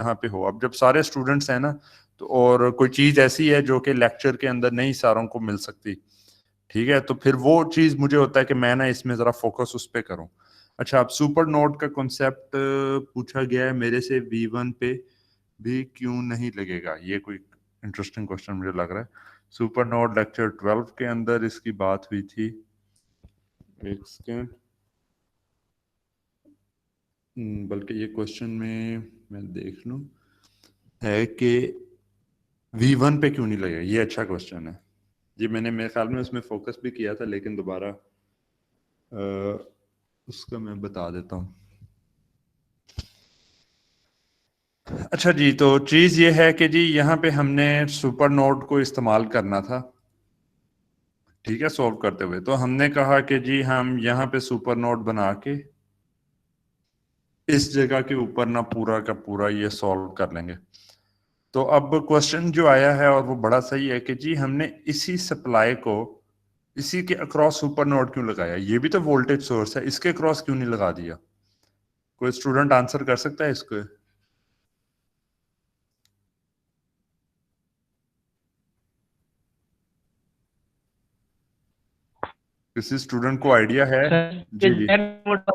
यहाँ पे हो। अब जब सारे स्टूडेंट्स हैं ना, तो और कोई चीज ऐसी है जो कि लेक्चर के अंदर नहीं सारों को मिल सकती, ठीक है, तो फिर वो चीज मुझे होता है कि मैं ना इसमें जरा फोकस उस पे करूं। अच्छा, अब सुपर नोड का कॉन्सेप्ट पूछा गया है मेरे से, V1 पे भी क्यों नहीं लगेगा, ये कोई इंटरेस्टिंग क्वेश्चन मुझे लग रहा है। सुपर नोड लेक्चर 12 के अंदर इसकी बात हुई थी। एक सेकेंड, बल्कि ये क्वेश्चन में मैं देख लूं, है कि V1 पे क्यों नहीं लगेगा, ये अच्छा क्वेश्चन है। ये मैंने मेरे ख्याल में उसमें फोकस भी किया था, लेकिन दोबारा उसका मैं बता देता हूँ। अच्छा जी, तो चीज ये है कि जी यहाँ पे हमने सुपर नोड को इस्तेमाल करना था, ठीक है, सॉल्व करते हुए। तो हमने कहा कि जी हम यहाँ पे सुपर नोड बना के इस जगह के ऊपर ना पूरा का पूरा ये सॉल्व कर लेंगे। तो अब क्वेश्चन जो आया है और वो बड़ा सही है कि जी हमने इसी सप्लाई को इसी के अक्रॉस सुपर नोड क्यों लगाया, ये भी तो वोल्टेज सोर्स है, इसके अक्रॉस क्यों नहीं लगा दिया? कोई स्टूडेंट आंसर कर सकता है इसको? किसी स्टूडेंट को आइडिया है? सर ये जी जी, 10 वोल्ट,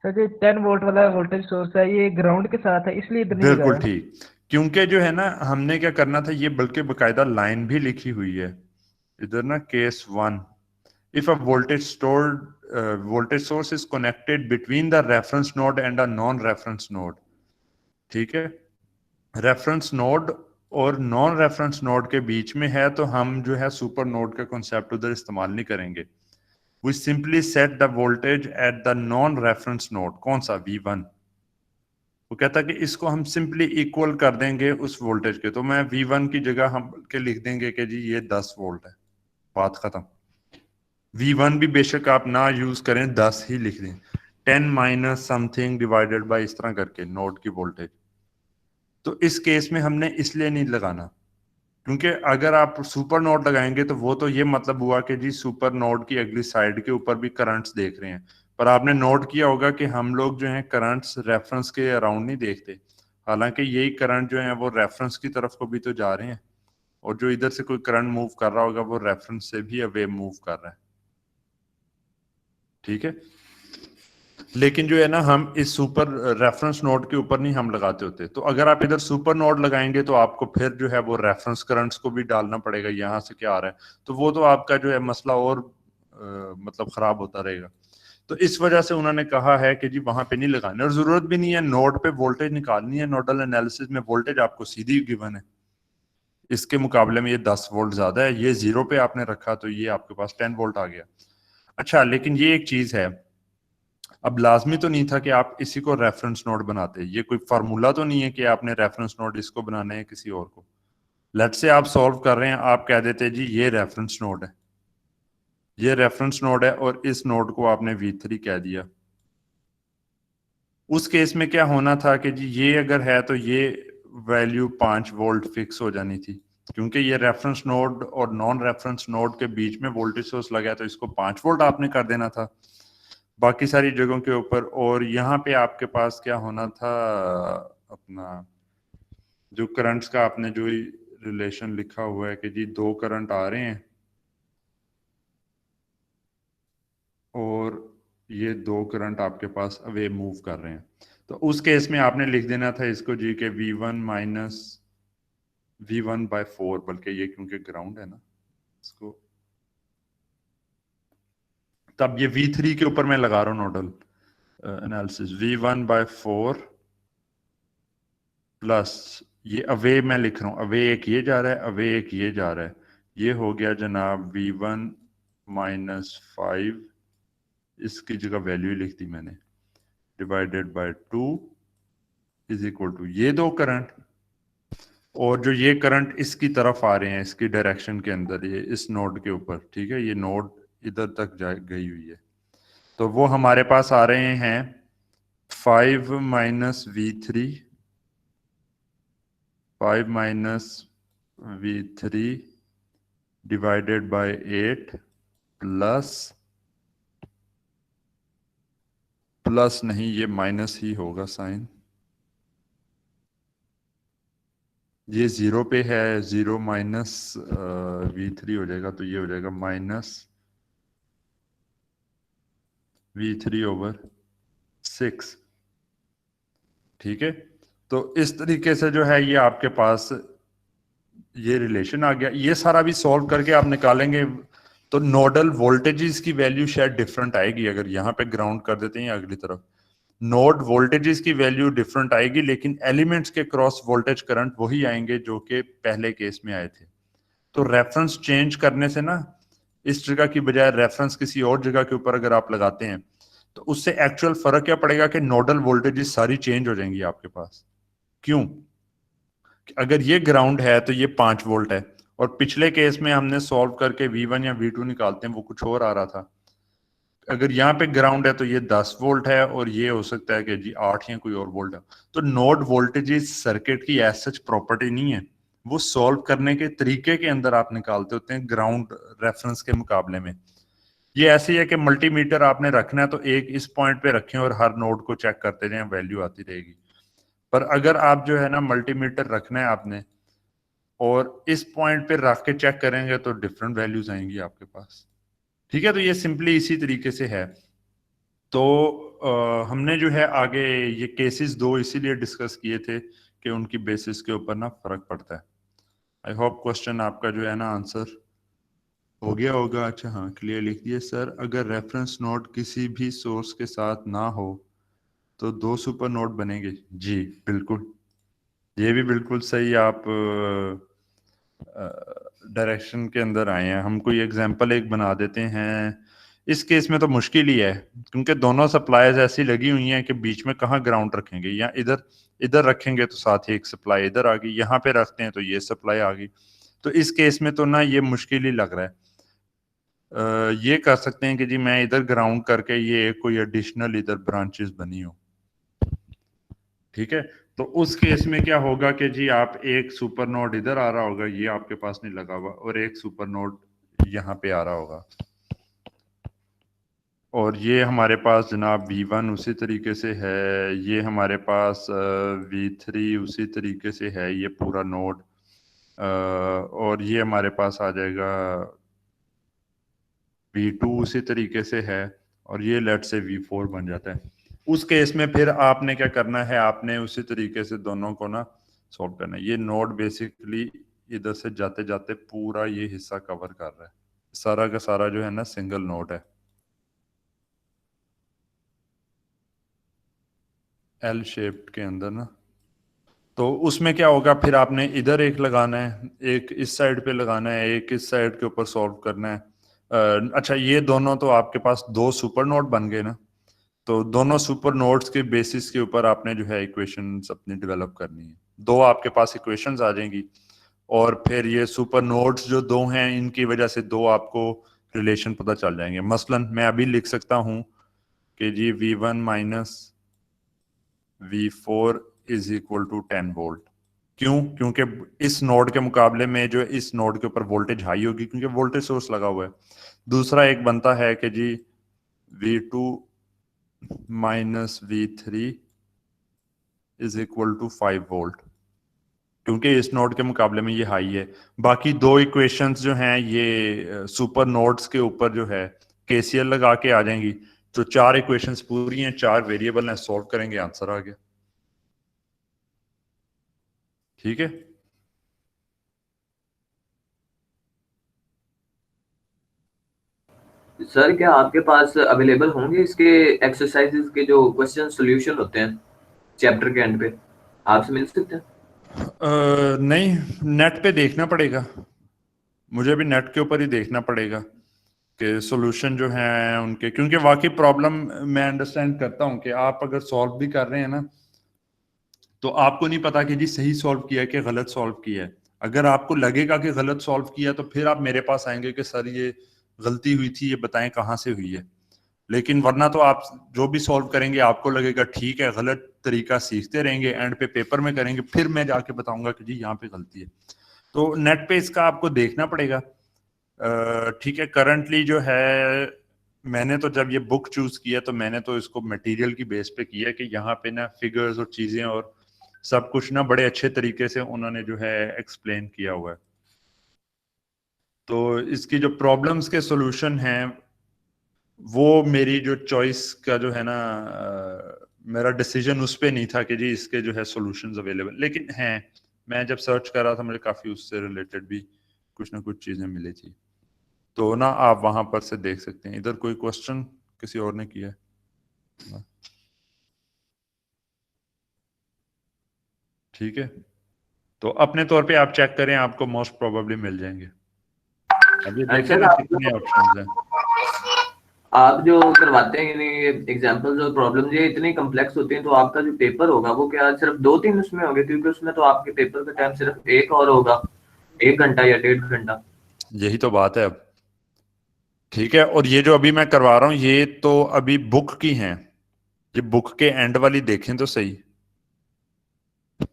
सर ये 10 वोल्ट वाला वोल्टेज सोर्स है, ये ग्राउंड के साथ है इसलिए इधर नहीं बिल्कुल लगाया। ठीक। क्योंकि जो है ना, हमने क्या करना था, ये बल्कि बकायदा लाइन भी लिखी हुई है इधर ना, case 1, if a voltage source is connected between the reference node and a non reference node, ठीक है, रेफरेंस नोड और नॉन रेफरेंस नोड के बीच में है, तो हम जो है सुपर नोड का कॉन्सेप्ट उधर इस्तेमाल नहीं करेंगे। We simply set the voltage at the non reference node, कौन सा, V1। वो कहता है कि इसको हम सिंपली इक्वल कर देंगे उस वोल्टेज के, तो मैं V1 की जगह हम के लिख देंगे कि जी ये 10 वोल्ट है, बात खत्म। V1 भी बेशक आप ना यूज करें, 10 ही लिख दें, 10 माइनस समथिंग डिवाइडेड बाई इस तरह करके नोड की वोल्टेज। तो इस केस में हमने इसलिए नहीं लगाना, क्योंकि अगर आप सुपर नोड लगाएंगे तो वो तो ये मतलब हुआ कि जी सुपर नोड की अगली साइड के ऊपर भी करंट्स देख रहे हैं। पर आपने नोट किया होगा कि हम लोग जो है करंट्स रेफरेंस के अराउंड नहीं देखते, हालांकि यही करंट जो है वो रेफरेंस की तरफ को भी तो जा रहे हैं, और जो इधर से कोई करंट मूव कर रहा होगा वो रेफरेंस से भी अवे मूव कर रहा है, ठीक है। लेकिन जो है ना, हम इस सुपर रेफरेंस नोड के ऊपर नहीं हम लगाते होते, तो अगर आप इधर सुपर नोड लगाएंगे तो आपको फिर जो है वो रेफरेंस करंट्स को भी डालना पड़ेगा, यहाँ से क्या आ रहा है, तो वो तो आपका जो है मसला और मतलब खराब होता रहेगा। तो इस वजह से उन्होंने कहा है कि जी वहां पे नहीं लगाने, और जरूरत भी नहीं है, नोड पे वोल्टेज निकालनी है, नोडल एनालिसिस में वोल्टेज आपको सीधी गिवन है, इसके मुकाबले में ये 10 वोल्ट ज्यादा है, ये 0 पे आपने रखा तो ये आपके पास 10 वोल्ट आ गया। अच्छा, लेकिन ये एक चीज है, अब लाजमी तो नहीं था कि आप इसी को रेफरेंस नोड बनाते, ये कोई फार्मूला तो नहीं है कि आपने रेफरेंस नोड इसको बनाना है किसी और को। लेट से आप सॉल्व कर रहे हैं, आप कह देते जी ये रेफरेंस नोड है, ये रेफरेंस नोड है, और इस नोड को आपने V3 कह दिया। उस केस में क्या होना था कि जी ये अगर है तो ये वैल्यू 5 वोल्ट फिक्स हो जानी थी, क्योंकि ये रेफरेंस नोड और नॉन रेफरेंस नोड के बीच में वोल्टेज सोर्स लगा है, तो इसको 5 वोल्ट आपने कर देना था बाकी सारी जगहों के ऊपर। और यहाँ पे आपके पास क्या होना था, अपना जो करंट्स का आपने जो रिलेशन लिखा हुआ है कि जी दो करंट आ रहे हैं और ये दो करंट आपके पास अवे मूव कर रहे हैं, तो उस केस में आपने लिख देना था इसको जी के V1 माइनस V1/4, बल्कि ये क्योंकि ग्राउंड है ना, इसको तब ये V3 के ऊपर मैं लगा रहा हूँ नोडल एनालिसिस, V1/4 प्लस ये अवे मैं लिख रहा हूँ, अवे एक ये जा रहा है, अवे एक ये जा रहा है, ये हो गया जनाब V1 - 5, इसकी जगह वैल्यू लिख दी मैंने, divided by 2 is equal to ये दो करंट, और जो ये करंट इसकी तरफ आ रहे हैं इसकी डायरेक्शन के अंदर, ये इस नोड के ऊपर, ठीक है, ये नोड इधर तक जा गई हुई है, तो वो हमारे पास आ रहे हैं 5 minus V3, 5 - V3 divided by 8 plus plus नहीं, ये माइनस ही होगा साइन। ये 0 पे है, 0 माइनस V3 हो जाएगा, तो ये हो जाएगा माइनस V3/6। ठीक है, तो इस तरीके से जो है ये आपके पास ये रिलेशन आ गया। ये सारा भी सॉल्व करके आप निकालेंगे तो नोडल वोल्टेजेस की वैल्यू शायद डिफरेंट आएगी। अगर यहाँ पे ग्राउंड कर देते हैं अगली तरफ, नोड वोल्टेजेस की वैल्यू डिफरेंट आएगी, लेकिन एलिमेंट्स के क्रॉस वोल्टेज करंट वही आएंगे जो कि पहले केस में आए थे। तो रेफरेंस चेंज करने से ना, इस जगह की बजाय रेफरेंस किसी और जगह के ऊपर अगर आप लगाते हैं तो उससे एक्चुअल फर्क क्या पड़ेगा कि नोडल वोल्टेजेस सारी चेंज हो जाएंगी आपके पास। क्यों? अगर ये ग्राउंड है तो ये 5 वोल्ट है, और पिछले केस में हमने सॉल्व करके V1 या V2 निकालते हैं, वो कुछ और आ रहा था। अगर यहाँ पे ग्राउंड है तो ये 10 वोल्ट है, और ये हो सकता है कि जी 8 या कोई और वोल्ट है। तो नोड वोल्टेज सर्किट की एज सच प्रॉपर्टी नहीं है, वो सॉल्व करने के तरीके के अंदर आप निकालते होते हैं ग्राउंड रेफरेंस के मुकाबले में। ये ऐसे ही है कि मल्टीमीटर आपने रखना है तो एक इस पॉइंट पे रखें और हर नोड को चेक करते जाएं, वैल्यू आती रहेगी। पर अगर आप जो है ना मल्टीमीटर रखना है आपने और इस पॉइंट पे रख के चेक करेंगे तो डिफरेंट वैल्यूज आएंगी आपके पास। ठीक है, तो ये सिंपली इसी तरीके से है। तो हमने जो है आगे ये केसेस दो इसीलिए डिस्कस किए थे कि उनकी बेसिस के ऊपर ना फर्क पड़ता है। आई होप क्वेश्चन आपका जो है ना आंसर हो गया होगा। अच्छा हाँ, क्लियर लिख दिए सर। अगर रेफरेंस नोड किसी भी सोर्स के साथ ना हो तो 2 सुपर नोड बनेंगे। जी बिल्कुल, ये भी बिल्कुल सही आप डायरेक्शन के अंदर आए हैं। हम कोई एग्जांपल एक बना देते हैं। इस केस में तो मुश्किल ही है, क्योंकि दोनों सप्लाईज ऐसी लगी हुई हैं कि बीच में कहाँ ग्राउंड रखेंगे। या इधर इधर रखेंगे तो साथ ही एक सप्लाई इधर आ गई, यहाँ पे रखते हैं तो ये सप्लाई आ गई। तो इस केस में तो ना ये मुश्किल ही लग रहा है। ये कर सकते हैं कि जी मैं इधर ग्राउंड करके ये कोई एडिशनल इधर ब्रांचेस बनी हो। ठीक है, तो उस केस में क्या होगा कि जी आप एक सुपर नोड इधर आ रहा होगा, ये आपके पास नहीं लगा हुआ, और एक सुपर नोड यहाँ पे आ रहा होगा, और ये हमारे पास जनाब V1 उसी तरीके से है, ये हमारे पास V3 उसी तरीके से है, ये पूरा नोड, और ये हमारे पास आ जाएगा V2 उसी तरीके से है, और ये लेट से V4 बन जाता है। उस केस में फिर आपने क्या करना है, आपने उसी तरीके से दोनों को ना सॉल्व करना है। ये नोड बेसिकली इधर से जाते जाते पूरा ये हिस्सा कवर कर रहा है, सारा का सारा जो है ना सिंगल नोड है एल शेप्ड के अंदर ना। तो उसमें क्या होगा, फिर आपने इधर एक लगाना है, एक इस साइड पे लगाना है, एक इस साइड के ऊपर सॉल्व करना है। अच्छा, ये दोनों तो आपके पास 2 सुपर नोड बन गए ना, तो दोनों सुपर नोड्स के बेसिस के ऊपर आपने जो है इक्वेशंस अपनी डेवलप करनी है। 2 आपके पास इक्वेशंस आ जाएंगी, और फिर ये सुपर नोड्स जो 2 हैं इनकी वजह से 2 आपको रिलेशन पता चल जाएंगे। मसलन मैं अभी लिख सकता हूं कि G V1 minus V4 is equal to 10 volt. क्यों? क्योंकि इस नोड के मुकाबले में जो इस नोड के ऊपर वोल्टेज हाई होगी, क्योंकि वोल्टेज सोर्स लगा हुआ है। दूसरा एक बनता है कि G V2 minus V3 is equal to 5 volt, क्योंकि इस नोड के मुकाबले में ये हाई है। बाकी 2 इक्वेशंस जो हैं ये सुपर नोड्स के ऊपर जो है KCL लगा के आ जाएंगी। तो 4 इक्वेशंस पूरी हैं, 4 वेरिएबल हैं, सॉल्व करेंगे आंसर आ गया। ठीक है, सर क्या आपके पास अवेलेबल होंगे इसके एक्सरसाइजेज के जो क्वेश्चन सॉल्यूशन होते हैं चैप्टर के एंड पे, आपसे मिल सकते हैं? नहीं, नेट पे देखना पड़ेगा, मुझे भी नेट के ऊपर ही देखना पड़ेगा कि सॉल्यूशन जो है उनके, क्योंकि वाकई प्रॉब्लम मैं अंडरस्टैंड करता हूं कि आप अगर सॉल्व भी कर रहे हैं ना तो आपको नहीं पता कि जी सही सॉल्व किया है कि गलत सॉल्व किया है। अगर आपको लगेगा कि गलत सॉल्व किया तो फिर आप मेरे पास आएंगे कि सर ये गलती हुई थी, ये बताएं कहाँ से हुई है। लेकिन वरना तो आप जो भी सॉल्व करेंगे आपको लगेगा ठीक है, गलत तरीका सीखते रहेंगे, एंड पे पेपर में करेंगे, फिर मैं जाके बताऊंगा कि जी यहाँ पे गलती है। तो नेट पे इसका आपको देखना पड़ेगा। ठीक है, करंटली जो है मैंने तो जब ये बुक चूज किया तो मैंने तो इसको मटेरियल की बेस पे किया कि यहाँ पे ना फिगर्स और चीजें और सब कुछ ना बड़े अच्छे तरीके से उन्होंने जो है एक्सप्लेन किया हुआ है। तो इसकी जो प्रॉब्लम्स के सॉल्यूशन हैं वो मेरी जो चॉइस का जो है ना मेरा डिसीजन उस पे नहीं था कि जी इसके जो है सॉल्यूशंस अवेलेबल, लेकिन हैं। मैं जब सर्च कर रहा था मुझे काफी उससे रिलेटेड भी कुछ ना कुछ चीजें मिली थी। तो ना आप वहां पर से देख सकते हैं। इधर कोई क्वेश्चन किसी और ने किया है? ठीक है, तो अपने तौर पे आप चेक करें, आपको मोस्ट प्रोबेबली मिल जाएंगे। अब ये देखें सर ना आप कितने ऑप्शंस हैं। आप जो करवाते हैं यानी एग्जांपल्स और प्रॉब्लम्स ये इतनी कम्प्लेक्स होती हैं, तो आपका जो पेपर होगा वो क्या सिर्फ 2-3 उसमें होंगे? क्योंकि उसमें तो आपके पेपर का टाइम सिर्फ 1 और होगा, 1 घंटा या 1.5 घंटा। यही तो बात है अब। ठीक है, और ये जो अभी मैं करवा रहा हूँ ये तो अभी बुक की हैं। ये बुक के एंड वाली देखें तो सही।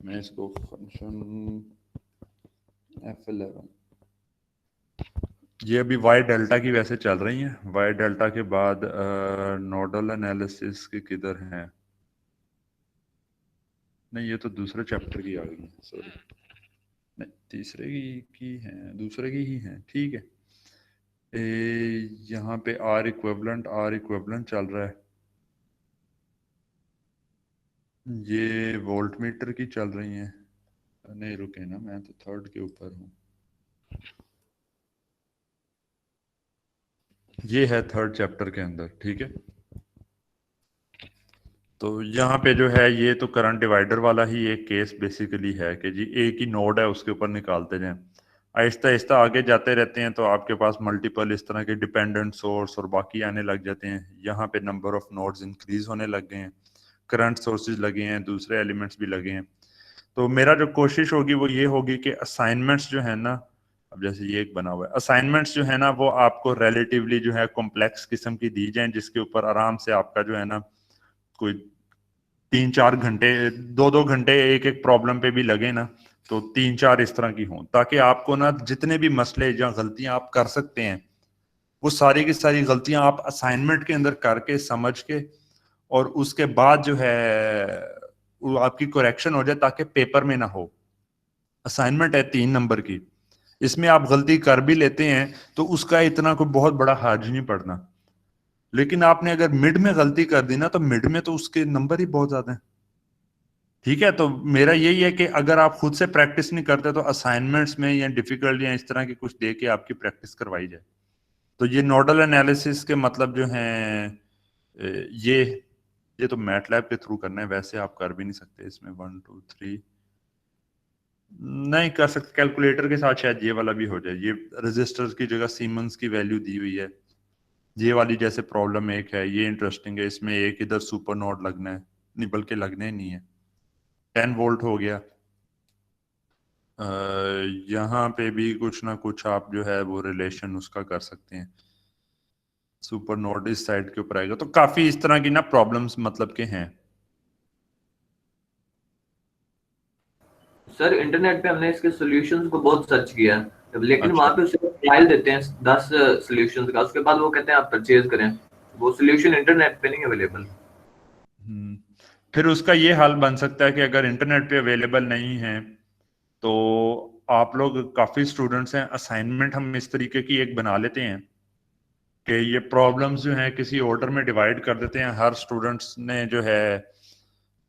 मैं इसको फंक्शन F11, ये अभी वाई डेल्टा की वैसे चल रही हैं। वाई डेल्टा के बाद नोडल एनालिसिस के किधर हैं? नहीं, ये तो दूसरे चैप्टर की आ गई है, सॉरी। नहीं, तीसरे की हैं, दूसरे की ही हैं। ठीक है, यहाँ पे आर इक्विवेलेंट चल रहा है। ये वोल्ट मीटर की चल रही हैं। नहीं रुके ना, मैं तो थर्ड के ऊपर हूँ। ये है थर्ड चैप्टर के अंदर। ठीक है, तो यहाँ पे जो है ये तो करंट डिवाइडर वाला ही एक केस बेसिकली है कि जी एक ही नोड है उसके ऊपर निकालते जाएं। आहिस्ता आहिस्ता आगे जाते रहते हैं तो आपके पास मल्टीपल इस तरह के डिपेंडेंट सोर्स और बाकी आने लग जाते हैं। यहाँ पे नंबर ऑफ नोड्स इंक्रीज होने लग गए हैं, करंट सोर्सेज लगे हैं, दूसरे एलिमेंट्स भी लगे हैं। तो मेरा जो कोशिश होगी वो ये होगी कि असाइनमेंट्स जो है ना, अब जैसे ये एक बना हुआ है, असाइनमेंट्स जो है ना वो आपको रिलेटिवली जो है कॉम्प्लेक्स किस्म की दी जाए, जिसके ऊपर आराम से आपका जो है ना कोई 3-4 घंटे, 2-2 घंटे एक एक प्रॉब्लम पे भी लगे ना, तो 3-4 इस तरह की हों, ताकि आपको ना जितने भी मसले या गलतियां आप कर सकते हैं वो सारी की सारी गलतियां आप असाइनमेंट के अंदर करके समझ के और उसके बाद जो है वो आपकी करेक्शन हो जाए, ताकि पेपर में ना हो। असाइनमेंट है 3 नंबर की, इसमें आप गलती कर भी लेते हैं तो उसका इतना कोई बहुत बड़ा हर्ज नहीं पड़ना। लेकिन आपने अगर मिड में गलती कर दी ना तो मिड में तो उसके नंबर ही बहुत ज्यादा हैं। ठीक है, तो मेरा यही है कि अगर आप खुद से प्रैक्टिस नहीं करते तो असाइनमेंट्स में या डिफिकल्ट या इस तरह की कुछ दे के आपकी प्रैक्टिस करवाई जाए। तो ये नोडल एनालिसिस के मतलब जो हैं ये ये तो मैटलैब के थ्रू करना है, वैसे आप कर भी नहीं सकते इसमें। 1 2 3 नहीं कर सकते, कैलकुलेटर के साथ शायद ये वाला भी हो जाए। ये रजिस्टर की जगह सीमेंस की वैल्यू दी हुई है। ये वाली जैसे प्रॉब्लम एक है, ये इंटरेस्टिंग है। इसमें एक इधर सुपर नोड लगना है, नहीं बल्कि लगने नहीं है। 10 वोल्ट हो गया। यहाँ पे भी कुछ ना कुछ आप जो है वो रिलेशन उसका कर सकते हैं। सुपर नोड इस साइड के ऊपर आएगा। तो काफी इस तरह की ना प्रॉब्लम्स मतलब के हैं। सर इंटरनेट पे हमने इसके सॉल्यूशंस को बहुत सर्च किया, लेकिन अच्छा। वहां पे उसे ट्रायल देते हैं 10 सॉल्यूशंस का, उसके बाद वो कहते हैं आप परचेज करें। वो सॉल्यूशन इंटरनेट पे नहीं अवेलेबल। हम्म, फिर उसका ये हाल बन सकता है कि अगर इंटरनेट पे अवेलेबल नहीं है तो आप लोग काफी स्टूडेंट्स हैं, असाइनमेंट हम इस तरीके की एक बना लेते हैं कि ये प्रॉब्लम्स जो हैं किसी ऑर्डर में डिवाइड कर देते हैं। हर स्टूडेंट्स ने जो है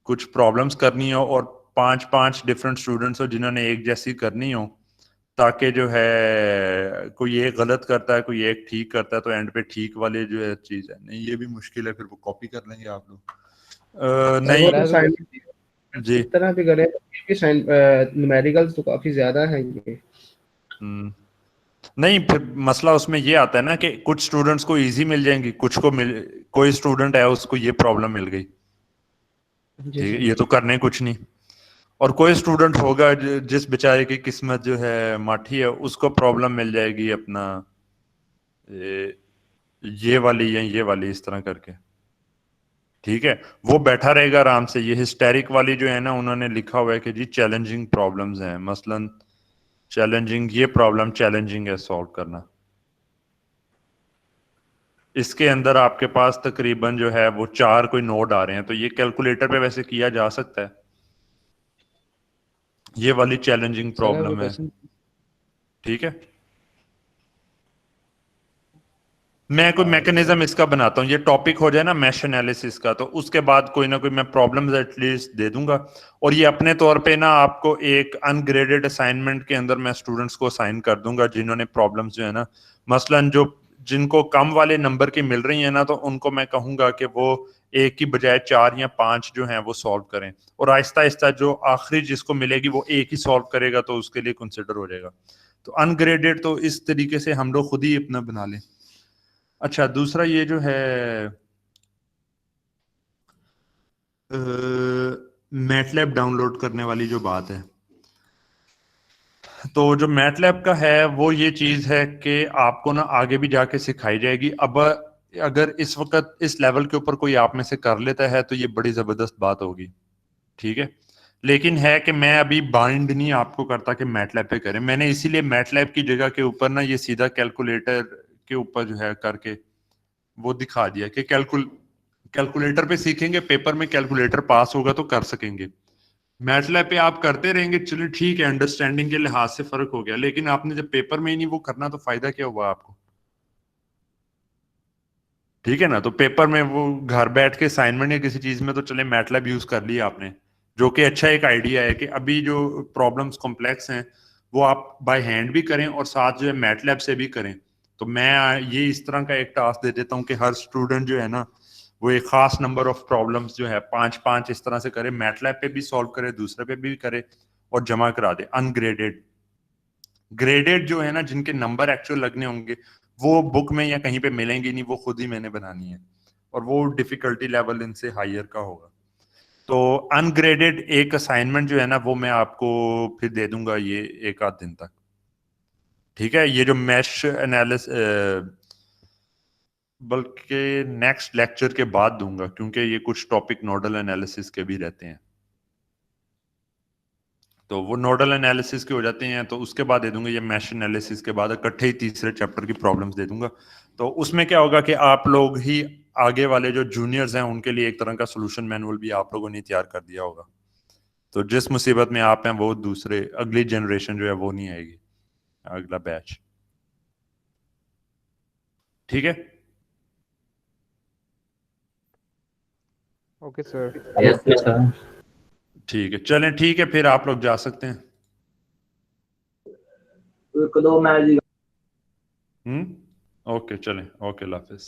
कुछ प्रॉब्लम्स करनी हो और 5-5 डिफरेंट स्टूडेंट्स हो जिन्होंने एक जैसी करनी हो, ताकि जो है कोई एक गलत करता है कोई एक ठीक करता है तो एंड पे ठीक वाले जो है चीज है। नहीं ये भी मुश्किल है, फिर वो कॉपी कर लेंगे आप लोग। सर वो नहीं। तो मैं भी साइंस जी। इस तरह भी करें तो ये भी साइंस न्यूमेरिकल्स तो काफी ज्यादा हैं ये। नहीं, फिर मसला उसमें ये आता है ना कि कुछ स्टूडेंट्स को इजी मिल जाएंगी, कुछ को मिल, कोई स्टूडेंट है उसको ये प्रॉब्लम मिल गई। जी ठीक है, सर। ये तो करने कुछ नहीं। और कोई स्टूडेंट होगा जिस बेचारे की किस्मत जो है माठी है, उसको प्रॉब्लम मिल जाएगी अपना ये, ये वाली या ये वाली इस तरह करके। ठीक है, वो बैठा रहेगा आराम से। ये हिस्टेरिक वाली जो है ना उन्होंने लिखा हुआ है कि जी चैलेंजिंग प्रॉब्लम्स हैं, मसलन चैलेंजिंग, ये प्रॉब्लम चैलेंजिंग है सॉल्व करना। इसके अंदर आपके पास तकरीबन जो है वो 4 कोई नोड आ रहे हैं, तो ये कैलकुलेटर पे वैसे किया जा सकता है। ये वाली चैलेंजिंग सर मैं वो प्रॉब्लम है, क्वेश्चन ठीक है। मैं कोई मैकेनिज्म इसका बनाता हूँ, ये टॉपिक हो जाए ना मैश एनालिसिस का, तो उसके बाद कोई ना कोई मैं प्रॉब्लम्स एटलीस्ट दे दूंगा। और ये अपने तौर पे ना आपको एक अनग्रेडेड असाइनमेंट के अंदर मैं स्टूडेंट्स को असाइन कर दूंगा जिन्होंने प्रॉब्लम्स जो है ना, मसलन जो जिनको कम वाले नंबर की मिल रही है ना, तो उनको मैं कहूंगा कि वो एक की बजाय 4 या 5 जो हैं वो सॉल्व करें, और आहिस्ता आहिस्ता जो आखिरी जिसको मिलेगी वो एक ही सॉल्व करेगा तो उसके लिए कंसिडर हो जाएगा। तो अनग्रेडेड तो इस तरीके से हम लोग खुद ही अपना बना लें। अच्छा, दूसरा ये जो है मैटलैब डाउनलोड करने वाली जो बात है, तो जो मैटलैब का है वो ये चीज है कि आपको ना आगे भी जाके सिखाई जाएगी। अब अगर इस वक्त इस लेवल के ऊपर कोई आप में से कर लेता है तो ये बड़ी जबरदस्त बात होगी, ठीक है। लेकिन है कि मैं अभी बाइंड नहीं आपको करता कि मैटलैब पे करें, मैंने इसीलिए मैटलैब की जगह के ऊपर ना ये सीधा कैलकुलेटर के ऊपर जो है करके वो दिखा दिया कि कैलकुलेटर पे सीखेंगे, पेपर में कैलकुलेटर पास होगा तो कर सकेंगे। मैटलैब पे आप करते रहेंगे, चलिए ठीक है, अंडरस्टैंडिंग के लिहाज से फर्क हो गया, लेकिन आपने जब पेपर में ही नहीं वो करना तो फायदा क्या हुआ आपको, ठीक है ना। तो पेपर में वो घर बैठ के असाइनमेंट या किसी चीज में तो चले मैटलैब यूज कर लिया आपने, जो कि अच्छा एक आइडिया है कि अभी जो प्रॉब्लम्स कॉम्प्लेक्स हैं वो आप बाय हैंड भी करें और साथ जो है मैटलैब से भी करें। तो मैं ये इस तरह का एक टास्क दे देता हूँ कि हर स्टूडेंट जो है ना वो एक खास नंबर ऑफ प्रॉब्लम्स जो है 5-5 इस तरह से करे, मैटलैब पे भी सॉल्व करे, दूसरे पे भी करे और जमा करा दे। अनग्रेडेड, ग्रेडेड जो है ना जिनके नंबर एक्चुअल लगने होंगे वो बुक में या कहीं पे मिलेंगे नहीं, वो खुद ही मैंने बनानी है, और वो डिफिकल्टी लेवल इनसे हायर का होगा। तो अनग्रेडेड एक असाइनमेंट जो है ना वो मैं आपको फिर दे दूंगा ये 1 आध दिन तक, ठीक है। ये जो मैश एनालिसिस बल्कि नेक्स्ट लेक्चर के बाद दूंगा, क्योंकि ये कुछ टॉपिक नोडल एनालिसिस के भी रहते हैं, तो वो नोडल एनालिसिस के हो जाते हैं तो उसके बाद दे दूंगा। ये मैश एनालिसिस के बाद इकट्ठे ही तीसरे चैप्टर की प्रॉब्लम्स दे दूंगा। तो उसमें क्या होगा कि आप लोग ही आगे वाले जो जूनियर्स हैं उनके लिए एक तरह का सोल्यूशन मैनुअल भी आप लोगों ने तैयार कर दिया होगा, तो जिस मुसीबत में आप हैं वो दूसरे अगली जनरेशन जो है वो नहीं आएगी, अगला बैच, ठीक है। Okay sir. Yes sir. ठीक है, चलें, ठीक है, फिर आप लोग जा सकते हैं। दो मैच ओके, चलें, ओके, अल्लाह हाफिज।